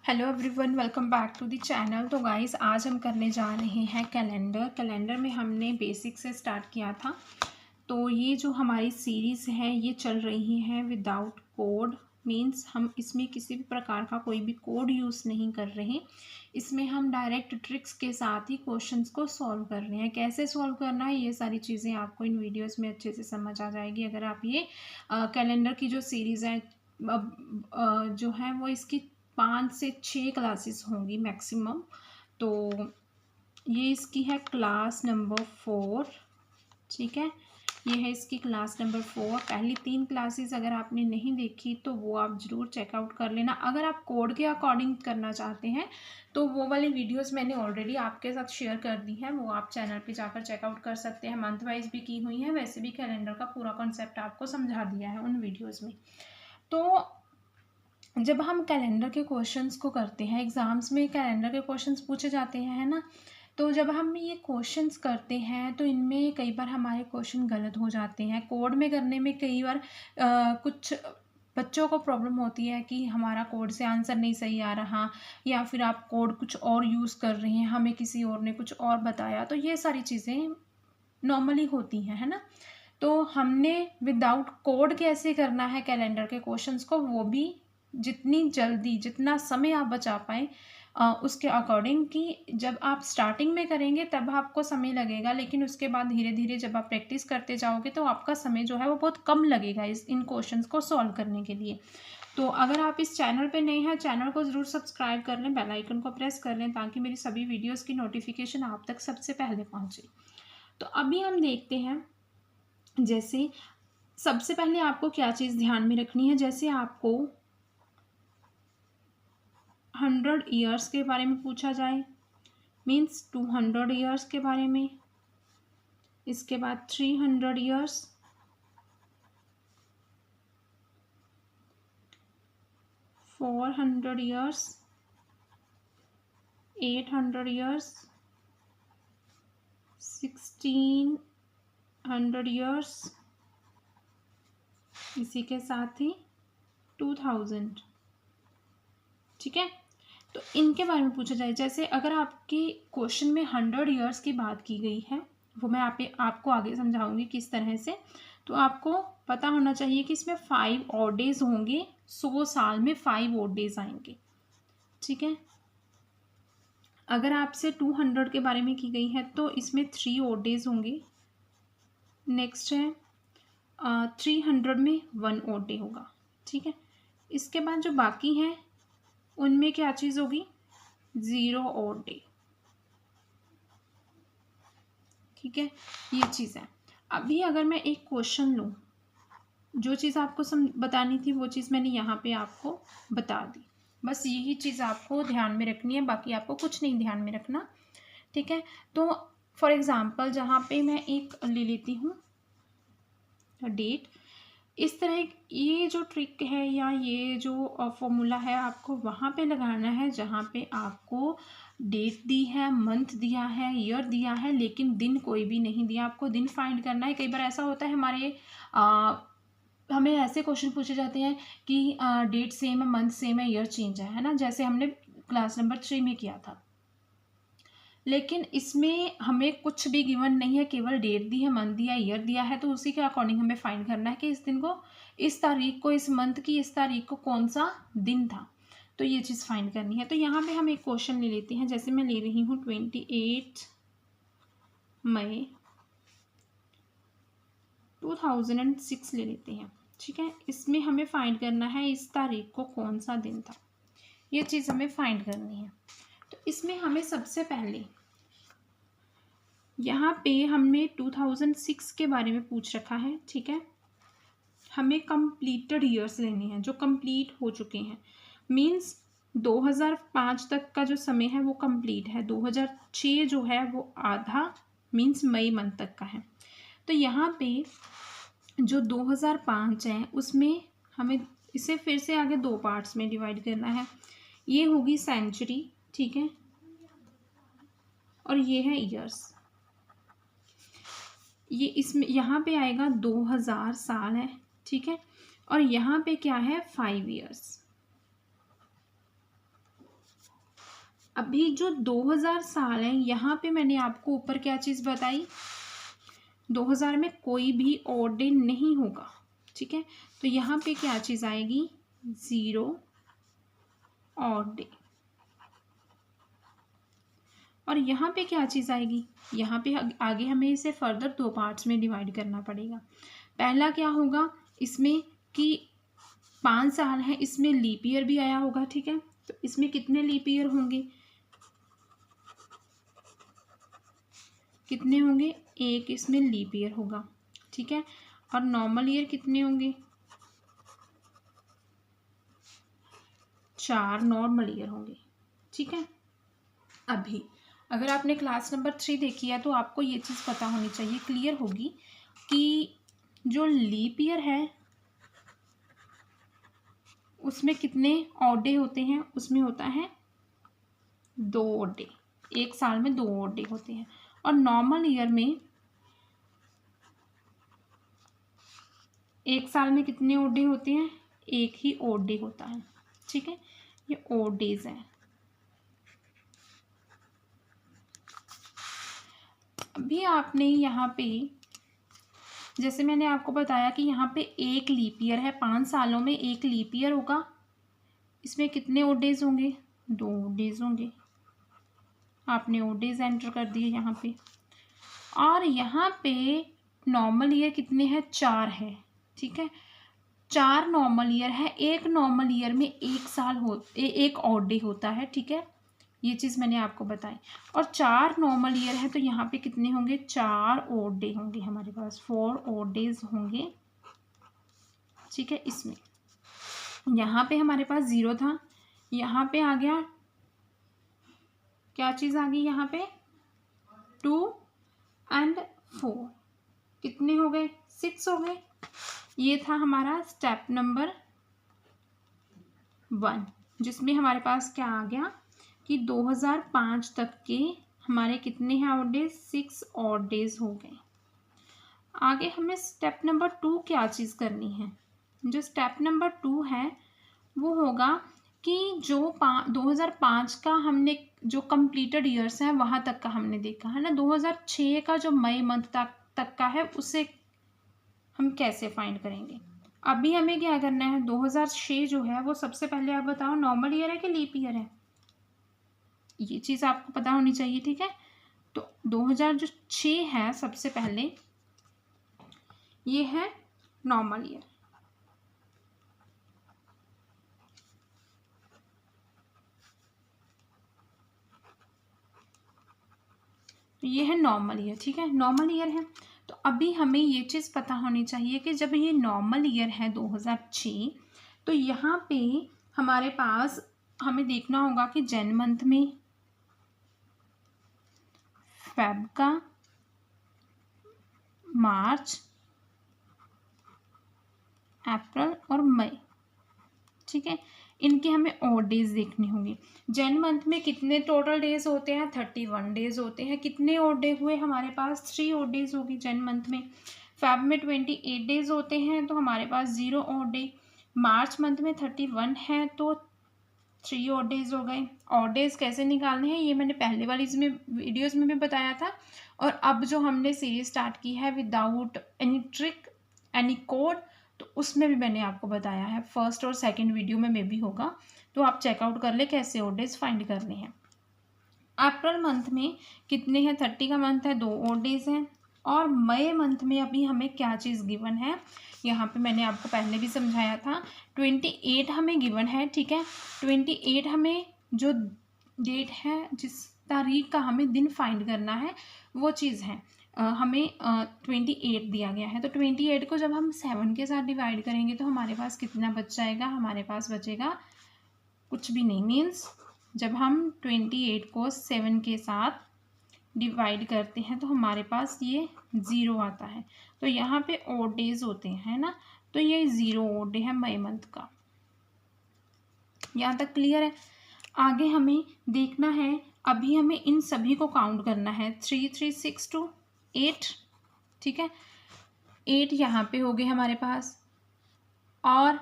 Hello everyone, welcome back to the channel. तो guys, आज हम करने जा रहे हैं कैलेंडर में हमने बेसिक से स्टार्ट किया था। तो ये जो हमारी सीरीज़ है ये चल रही है विदाउट कोड। मींस हम इसमें किसी भी प्रकार का कोई भी कोड यूज़ नहीं कर रहे। इसमें हम डायरेक्ट ट्रिक्स के साथ ही क्वेश्चंस को सॉल्व कर रहे हैं। कैसे सॉल्व करना है ये सारी चीज़ें आपको इन वीडियोस में अच्छे से समझ आ जाएगी अगर आप ये कैलेंडर की जो सीरीज़ है जो है वो इसकी 5 से 6 क्लासेस होंगी मैक्सिमम। तो ये इसकी है क्लास नंबर 4। ठीक है, ये है इसकी क्लास नंबर 4। पहली 3 क्लासेस अगर आपने नहीं देखी तो वो आप ज़रूर चेकआउट कर लेना। अगर आप कोड के अकॉर्डिंग करना चाहते हैं तो वो वाली वीडियोस मैंने ऑलरेडी आपके साथ शेयर कर दी है, वो आप चैनल पे जाकर चेकआउट कर सकते हैं। मंथ वाइज भी की हुई है, वैसे भी कैलेंडर का पूरा कॉन्सेप्ट आपको समझा दिया है उन वीडियोज़ में। तो जब हम कैलेंडर के क्वेश्चंस को करते हैं, एग्ज़ाम्स में कैलेंडर के क्वेश्चंस पूछे जाते हैं, है ना। तो जब हम ये क्वेश्चंस करते हैं तो इनमें कई बार हमारे क्वेश्चन गलत हो जाते हैं। कोड में करने में कई बार कुछ बच्चों को प्रॉब्लम होती है कि हमारा कोड से आंसर नहीं सही आ रहा, या फिर आप कोड कुछ और यूज़ कर रहे हैं, हमें किसी और ने कुछ और बताया। तो ये सारी चीज़ें नॉर्मली होती हैं, है ना। तो हमने विदाउट कोड कैसे करना है कैलेंडर के क्वेश्चंस को, वो भी जितनी जल्दी जितना समय आप बचा पाएँ उसके अकॉर्डिंग, कि जब आप स्टार्टिंग में करेंगे तब आपको समय लगेगा, लेकिन उसके बाद धीरे धीरे जब आप प्रैक्टिस करते जाओगे तो आपका समय जो है वो बहुत कम लगेगा इन क्वेश्चंस को सॉल्व करने के लिए। तो अगर आप इस चैनल पे नए हैं, चैनल को ज़रूर सब्सक्राइब कर लें, बेल आइकन को प्रेस कर लें ताकि मेरी सभी वीडियोज़ की नोटिफिकेशन आप तक सबसे पहले पहुँचे। तो अभी हम देखते हैं, जैसे सबसे पहले आपको क्या चीज़ ध्यान में रखनी है। जैसे आपको 100 ईयर्स के बारे में पूछा जाए, मीन्स 200 ईयर्स के बारे में, इसके बाद 300 ईयर्स, 400 ईयर्स, 800 ईयर्स, 1600 ईयर्स, इसी के साथ ही 2000। ठीक है, तो इनके बारे में पूछा जाए। जैसे अगर आपके क्वेश्चन में 100 ईयर्स की बात की गई है, वो मैं आपको आगे समझाऊंगी किस तरह से। तो आपको पता होना चाहिए कि इसमें 5 ऑड डेज होंगे। 100 साल में 5 ऑड डेज आएंगे। ठीक है, अगर आपसे 200 के बारे में की गई है तो इसमें 3 ऑड डेज होंगे। नेक्स्ट है 300 में 1 ऑड डे होगा। ठीक है, इसके बाद जो बाकी हैं उनमें क्या चीज़ होगी, 0 ऑड डे। ठीक है, ये चीज़ है। अभी अगर मैं एक क्वेश्चन लूँ, जो चीज़ आपको बतानी थी वो चीज़ मैंने यहाँ पे आपको बता दी। बस यही चीज़ आपको ध्यान में रखनी है, बाकी आपको कुछ नहीं ध्यान में रखना। ठीक है, तो फॉर एग्ज़ाम्पल जहाँ पे मैं एक ले लेती हूँ डेट। इस तरह ये जो ट्रिक है या ये जो फॉर्मूला है आपको वहाँ पे लगाना है जहाँ पे आपको डेट दी है, मंथ दिया है, ईयर दिया है, लेकिन दिन कोई भी नहीं दिया। आपको दिन फाइंड करना है। कई बार ऐसा होता है हमें ऐसे क्वेश्चन पूछे जाते हैं कि डेट सेम है, मंथ सेम है, ईयर चेंज है ना, जैसे हमने क्लास नंबर 3 में किया था। लेकिन इसमें हमें कुछ भी गिवन नहीं है, केवल डेट दी है, मंथ दिया, ईयर दिया है। तो उसी के अकॉर्डिंग हमें फाइंड करना है कि इस दिन को, इस तारीख को, इस मंथ की इस तारीख को कौन सा दिन था। तो ये चीज़ फाइंड करनी है। तो यहाँ पे हम एक क्वेश्चन ले लेते हैं। जैसे मैं ले रही हूँ 28 मई 2006 ले लेते हैं। ठीक है, इसमें हमें फाइंड करना है इस तारीख को कौन सा दिन था। ये चीज़ हमें फाइंड करनी है। तो इसमें हमें सबसे पहले यहाँ पे हमने 2006 के बारे में पूछ रखा है। ठीक है, हमें कंप्लीटेड ईयर्स लेने हैं जो कंप्लीट हो चुके हैं। मींस 2005 तक का जो समय है वो कंप्लीट है, 2006 जो है वो आधा, मींस मई मंथ तक का है। तो यहाँ पे जो 2005 है उसमें हमें इसे फिर से आगे 2 पार्ट्स में डिवाइड करना है। ये होगी सेंचुरी। ठीक है, और ये है ईयर्स। ये इसमें यहाँ पे आएगा 2000 साल है। ठीक है, और यहाँ पे क्या है 5 ईयर्स। अभी जो 2000 साल है, यहाँ पे मैंने आपको ऊपर क्या चीज़ बताई, 2000 में कोई और ऑड डे नहीं होगा, ठीक है। तो यहाँ पे क्या चीज़ आएगी, 0 ऑड डे। और यहाँ पे क्या चीज़ आएगी, यहाँ पे आगे हमें इसे फर्दर 2 पार्ट्स में डिवाइड करना पड़ेगा। पहला क्या होगा इसमें कि 5 साल है, इसमें लीप ईयर भी आया होगा, ठीक है। तो इसमें कितने लीप ईयर होंगे, कितने होंगे, एक इसमें लीप ईयर होगा, ठीक है। और नॉर्मल ईयर कितने होंगे, 4 नॉर्मल ईयर होंगे, ठीक है। अभी अगर आपने क्लास नंबर 3 देखी है तो आपको ये चीज़ पता होनी चाहिए, क्लियर होगी कि जो लीप ईयर है उसमें कितने ऑड डे होते हैं, उसमें होता है 2 ऑड डे, एक साल में 2 ऑड डे होते हैं। और नॉर्मल ईयर में एक साल में कितने ऑड डे होते हैं, एक ही ऑड डे होता है, ठीक है। ये ऑड डेज हैं। अभी आपने यहाँ पे जैसे मैंने आपको बताया कि यहाँ पे एक लीप ईयर है, 5 सालों में एक लीप ईयर होगा, इसमें कितने ऑड डेज होंगे, 2 ऑड डेज होंगे। आपने ऑड डेज एंटर कर दिए यहाँ पे। और यहाँ पे नॉर्मल ईयर कितने हैं, 4 है, ठीक है। 4 नॉर्मल ईयर है, एक नॉर्मल ईयर में एक साल एक ऑड डे होता है, ठीक है। ये चीज़ मैंने आपको बताई। और 4 नॉर्मल ईयर है तो यहाँ पे कितने होंगे, 4 ऑड डे होंगे हमारे पास, 4 ऑड डेज होंगे, ठीक है। इसमें यहाँ पे हमारे पास 0 था, यहाँ पे आ गया, क्या चीज़ आ गई यहाँ पे, 2 एंड 4, कितने हो गए, 6 हो गए। ये था हमारा स्टेप नंबर 1, जिसमें हमारे पास क्या आ गया कि 2005 तक के हमारे कितने हैं ऑड डेज, 6 ऑड डेज हो गए। आगे हमें स्टेप नंबर 2 क्या चीज़ करनी है, जो स्टेप नंबर 2 है वो होगा कि जो 2005 का हमने जो कंप्लीटेड ईयर्स हैं वहाँ तक का हमने देखा है ना, 2006 का जो मई मंथ तक का है उसे हम कैसे फाइंड करेंगे। अभी हमें क्या करना है, 2006 जो है वो सबसे पहले आप बताओ नॉर्मल ईयर है कि लीप ईयर है, ये चीज़ आपको पता होनी चाहिए, ठीक है। तो 2006 है सबसे पहले, ये है नॉर्मल ईयर, ये है नॉर्मल ईयर, ठीक है, नॉर्मल ईयर है। तो अभी हमें ये चीज़ पता होनी चाहिए कि जब ये नॉर्मल ईयर है 2006, तो यहाँ पे हमारे पास हमें देखना होगा कि जन मंथ में फेब का, मार्च, अप्रैल और मई, ठीक है, इनके हमें ऑड डेज देखने होंगे। जन मंथ में कितने टोटल डेज होते हैं, 31 डेज होते हैं। कितने ऑड डे हुए हमारे पास, 3 ऑड डेज होगी जन मंथ में। फेब में 28 डेज होते हैं तो हमारे पास 0 ऑड डे। मार्च मंथ में 31 है तो 3 ऑड डेज हो गए। ऑड डेज कैसे निकालने हैं ये मैंने पहले वाली इसमें वीडियोज़ में भी बताया था, और अब जो हमने सीरीज स्टार्ट की है without any trick any code, तो उसमें भी मैंने आपको बताया है, फर्स्ट और सेकंड वीडियो में भी होगा, तो आप चेकआउट कर ले कैसे ऑड डेज फाइंड करने हैं। अप्रैल मंथ में कितने हैं, 30 का मंथ है, 2 ऑड डेज हैं। और मई मंथ में अभी हमें क्या चीज़ गिवन है, यहाँ पे मैंने आपको पहले भी समझाया था, 28 हमें गिवन है, ठीक है। 28 हमें जो डेट है, जिस तारीख का हमें दिन फाइंड करना है वो चीज़ है, हमें 28 दिया गया है। तो 28 को जब हम 7 के साथ डिवाइड करेंगे तो हमारे पास कितना बच जाएगा, हमारे पास बचेगा कुछ भी नहीं। मीन्स जब हम 28 को 7 के साथ डिवाइड करते हैं तो हमारे पास ये 0 आता है। तो यहाँ पे ऑड डेज होते हैं ना, तो ये 0 ऑड डे है मई मंथ का। यहाँ तक क्लियर है। आगे हमें देखना है, अभी हमें इन सभी को काउंट करना है, 3 3 6 2 8, ठीक है। 8 यहाँ पे हो गए हमारे पास, और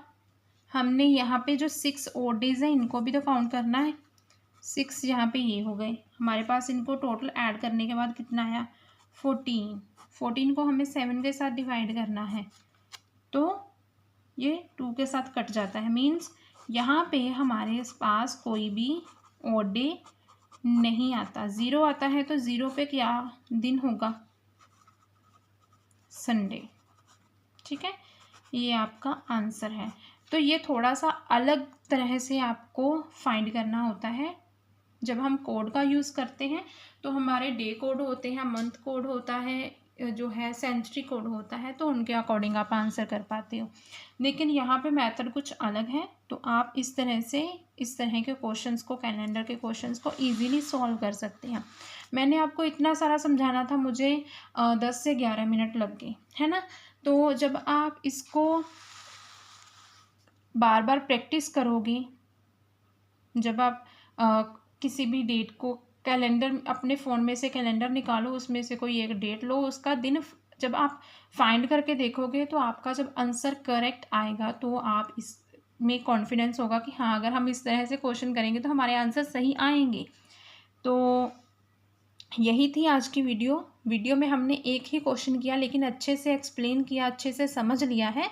हमने यहाँ पे जो 6 ऑड डेज हैं इनको भी तो काउंट करना है। 6 यहाँ पे ये हो गए हमारे पास। इनको टोटल ऐड करने के बाद कितना आया 14। 14 को हमें 7 के साथ डिवाइड करना है तो ये 2 के साथ कट जाता है। मीन्स यहाँ पे हमारे पास कोई भी ऑड डे नहीं आता। 0 आता है तो 0 पे क्या दिन होगा, संडे। ठीक है, ये आपका आंसर है। तो ये थोड़ा सा अलग तरह से आपको फाइंड करना होता है। जब हम कोड का यूज़ करते हैं तो हमारे डे कोड होते हैं, मंथ कोड होता है, जो है सेंचुरी कोड होता है, तो उनके अकॉर्डिंग आप आंसर कर पाते हो। लेकिन यहाँ पे मेथड कुछ अलग है, तो आप इस तरह से इस तरह के क्वेश्चंस को, कैलेंडर के क्वेश्चंस को इजीली सॉल्व कर सकते हैं। मैंने आपको इतना सारा समझाना था, मुझे 10 से 11 मिनट लग गए, है ना। तो जब आप इसको बार बार प्रैक्टिस करोगे, जब आप किसी भी डेट को कैलेंडर, अपने फ़ोन में से कैलेंडर निकालो, उसमें से कोई एक डेट लो, उसका दिन जब आप फाइंड करके देखोगे तो आपका जब आंसर करेक्ट आएगा तो आप इसमें कॉन्फिडेंस होगा कि हाँ, अगर हम इस तरह से क्वेश्चन करेंगे तो हमारे आंसर सही आएंगे। तो यही थी आज की वीडियो में हमने एक ही क्वेश्चन किया, लेकिन अच्छे से एक्सप्लेन किया, अच्छे से समझ लिया है।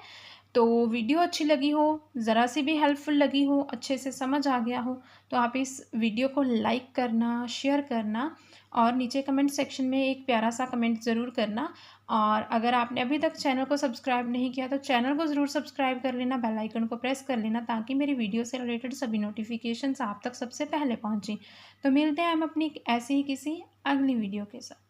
तो वीडियो अच्छी लगी हो, ज़रा सी भी हेल्पफुल लगी हो, अच्छे से समझ आ गया हो, तो आप इस वीडियो को लाइक करना, शेयर करना और नीचे कमेंट सेक्शन में एक प्यारा सा कमेंट ज़रूर करना। और अगर आपने अभी तक चैनल को सब्सक्राइब नहीं किया तो चैनल को ज़रूर सब्सक्राइब कर लेना, बेल आइकन को प्रेस कर लेना, ताकि मेरी वीडियो से रिलेटेड सभी नोटिफिकेशंस आप तक सबसे पहले पहुँचें। तो मिलते हैं हम अपनी ऐसी ही किसी अगली वीडियो के साथ।